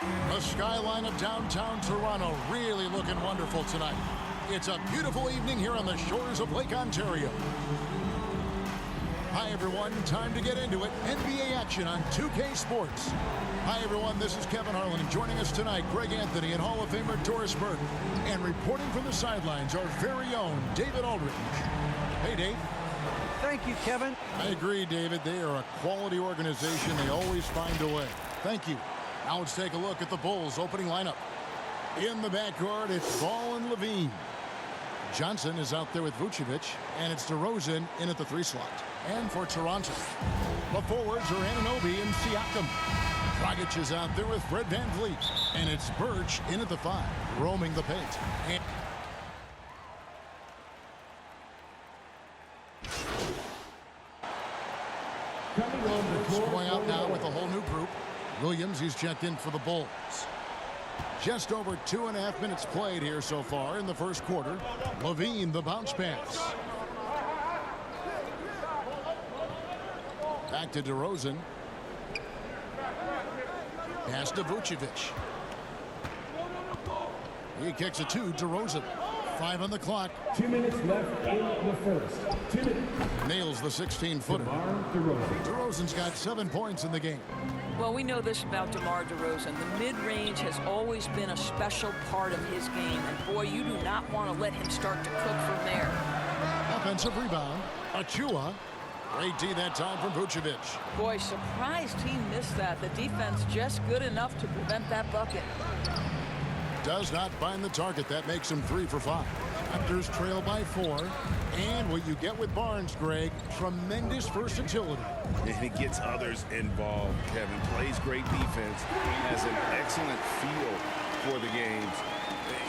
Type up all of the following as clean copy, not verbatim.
The skyline of downtown Toronto really looking wonderful tonight. It's a beautiful evening here on the shores of Lake Ontario. Hi, everyone. Time to get into it. NBA action on 2K Sports. Hi, everyone. This is Kevin Harlan. And joining us tonight, Greg Anthony and Hall of Famer Doris Burke. And reporting from the sidelines, our very own David Aldridge. Hey, Dave. Thank you, Kevin. I agree, David. They are a quality organization. They always find a way. Thank you. Now let's take a look at the Bulls' opening lineup. In the backcourt, it's Ball and Levine. Johnson is out there with Vucevic, and it's DeRozan in at the 3 slot. And for Toronto, the forwards are Anunoby and Siakam. Dragic is out there with Fred VanVleet, and it's Birch in at the 5, roaming the paint. And going out now with a whole new group. Williams, he's checked in for the Bulls. Just over 2.5 minutes played here so far in the first quarter. Levine, the bounce pass. Back to DeRozan. Pass to Vucevic. He kicks it to DeRozan. 5 on the clock. 2 minutes left in the first. 2 minutes. Nails the 16-footer. DeRozan's got 7 points in the game. Well, we know this about DeMar DeRozan. The mid-range has always been a special part of his game. And, boy, you do not want to let him start to cook from there. Offensive rebound. Achua. Great D that time from Vucevic. Boy, surprised he missed that. The defense just good enough to prevent that bucket. Does not find the target. That makes him 3 for 5. Raptors trail by 4. And what you get with Barnes, Greg, tremendous versatility. And he gets others involved. Kevin plays great defense, has an excellent feel for the games.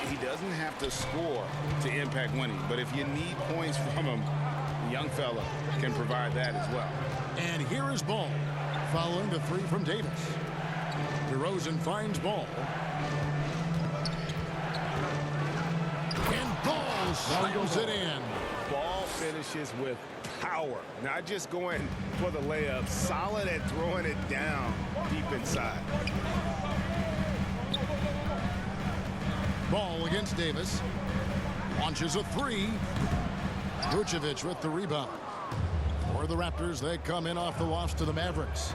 He doesn't have to score to impact winning, but if you need points from him, the young fella can provide that as well. And here is Ball, following the 3 from Davis. DeRozan finds Ball. And Ball slams it in. Ball finishes with power, not just going for the layup, solid at throwing it down deep inside. Ball against Davis. Launches a 3. Vucevic with the rebound. For the Raptors, they come in off the loss to the Mavericks.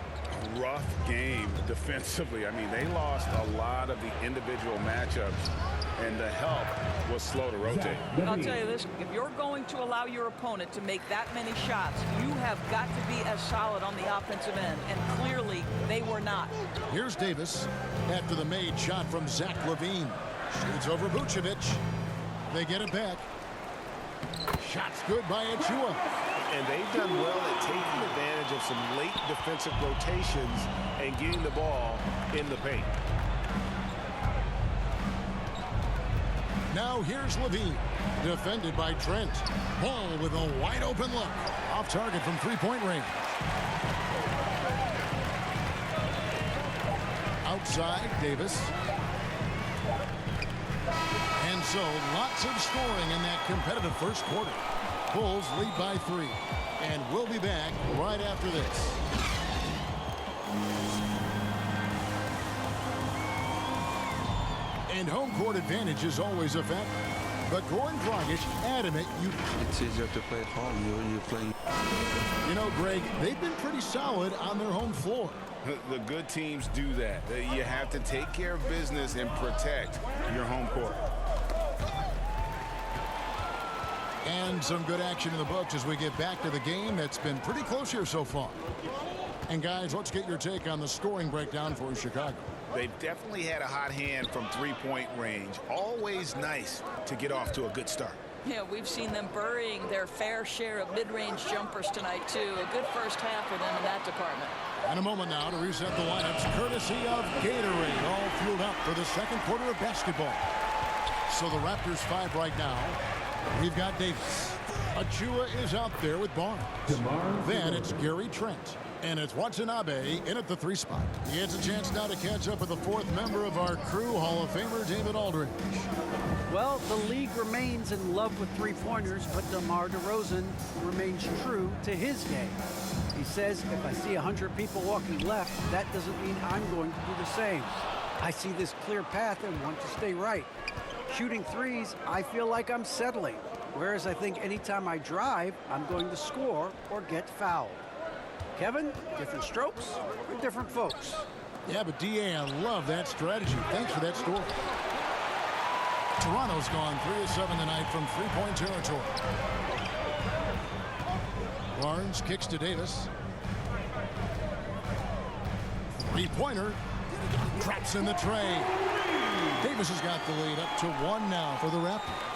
Rough game defensively. I mean, they lost a lot of the individual matchups, and the help was slow to rotate. I'll tell you this, if you're going to allow your opponent to make that many shots, you have got to be as solid on the offensive end, and clearly they were not. Here's Davis after the made shot from Zach LaVine. Shoots over Vucevic. They get it back. Shot's good by Achua. And they've done well at taking advantage of some late defensive rotations and getting the ball in the paint. Now here's Levine, defended by Trent. Ball with a wide open look. Off target from 3-point range. Outside, Davis. And so lots of scoring in that competitive first quarter. Bulls lead by 3. And we'll be back right after this. And home court advantage is always a factor. But Goran Dragic adamant it's easier to play at home. You're playing. You know, Greg, they've been pretty solid on their home floor. The good teams do that. You have to take care of business and protect your home court. And some good action in the books as we get back to the game that's been pretty close here so far. And guys, let's get your take on the scoring breakdown for Chicago. They've definitely had a hot hand from 3-point range. Always nice to get off to a good start. Yeah, we've seen them burying their fair share of mid-range jumpers tonight, too. A good first half for them in that department. And a moment now to reset the lineups, courtesy of Gatorade, all fueled up for the second quarter of basketball. So the Raptors 5 right now. We've got Davis. Achua is out there with Barnes. Then it's Gary Trent. And it's Watanabe in at the 3 spot. He has a chance now to catch up with the 4th member of our crew, Hall of Famer David Aldridge. Well, the league remains in love with three-pointers, but DeMar DeRozan remains true to his game. He says, if I see 100 people walking left, that doesn't mean I'm going to do the same. I see this clear path and want to stay right. Shooting threes, I feel like I'm settling. Whereas I think anytime I drive, I'm going to score or get fouled. Kevin, different strokes for different folks. Yeah, but D.A., I love that strategy. Thanks for that story. Toronto's gone 3 of 7 tonight from three-point territory. Barnes kicks to Davis. Three-pointer. Traps in the tray. Davis has got the lead up to 1 now for the Raptors.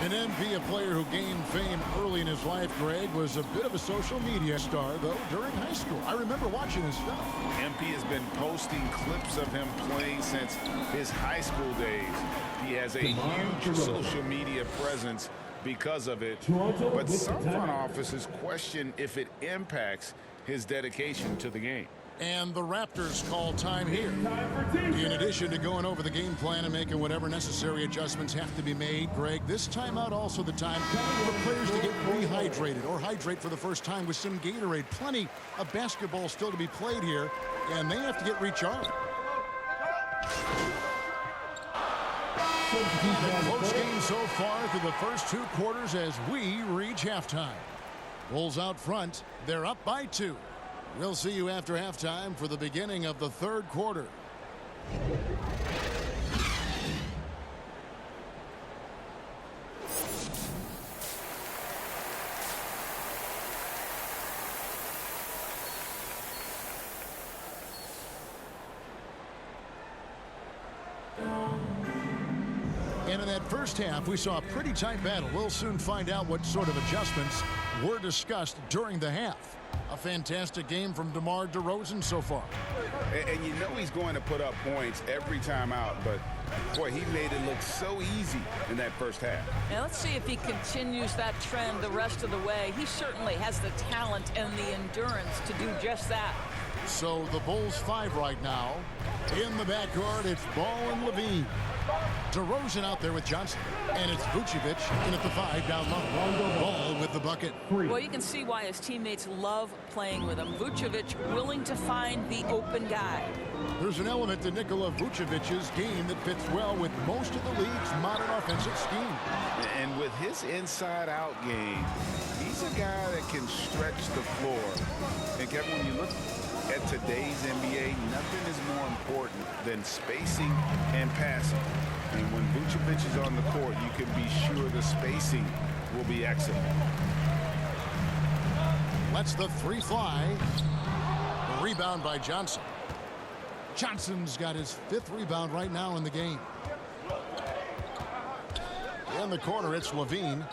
An MP, a player who gained fame early in his life, Greg, was a bit of a social media star, though, during high school. I remember watching his stuff. MP has been posting clips of him playing since his high school days. He has a huge social media presence because of it. But some front offices question if it impacts his dedication to the game. And the Raptors call time here. In addition to going over the game plan and making whatever necessary adjustments have to be made, Greg, this timeout also the time for players to get rehydrated or hydrate for the first time with some Gatorade. Plenty of basketball still to be played here, and they have to get recharged. A close game so far through the first 2 quarters as we reach halftime. Bulls out front. They're up by 2. We'll see you after halftime for the beginning of the 3rd quarter. And in that first half, we saw a pretty tight battle. We'll soon find out what sort of adjustments were discussed during the half. A fantastic game from DeMar DeRozan so far. And you know he's going to put up points every time out, but boy, he made it look so easy in that first half. Now let's see if he continues that trend the rest of the way. He certainly has the talent and the endurance to do just that. So the Bulls 5 right now. In the backcourt, it's Ball and Levine. DeRozan out there with Johnson. And it's Vucevic in at the 5 down low. Ball with the bucket. Well, you can see why his teammates love playing with him. Vucevic willing to find the open guy. There's an element to Nikola Vucevic's game that fits well with most of the league's modern offensive scheme. And with his inside-out game, he's a guy that can stretch the floor. And Kevin, when you look at today's NBA, nothing is more important than spacing and passing. And when Vucevic is on the court, you can be sure the spacing will be excellent. Lets the 3 fly. The rebound by Johnson. Johnson's got his 5th rebound right now in the game. In the corner, it's Levine.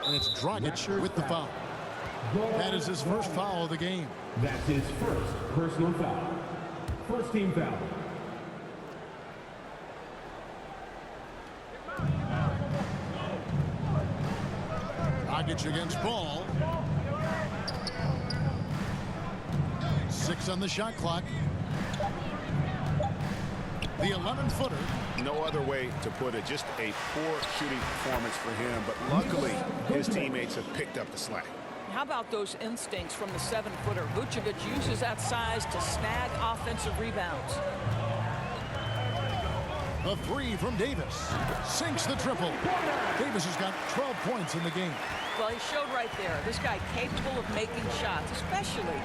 And it's Dragic with the foul. That is his first foul of the game. That's his first personal foul. First team foul. Dragic against Ball. 6 on the shot clock. The 11-footer. No other way to put it, just a poor shooting performance for him, but luckily his teammates have picked up the slack. How about those instincts from the 7-footer? Vucevic uses that size to snag offensive rebounds. The 3 from Davis. Sinks the triple. Davis has got 12 points in the game. Well, he showed right there. This guy capable of making shots, especially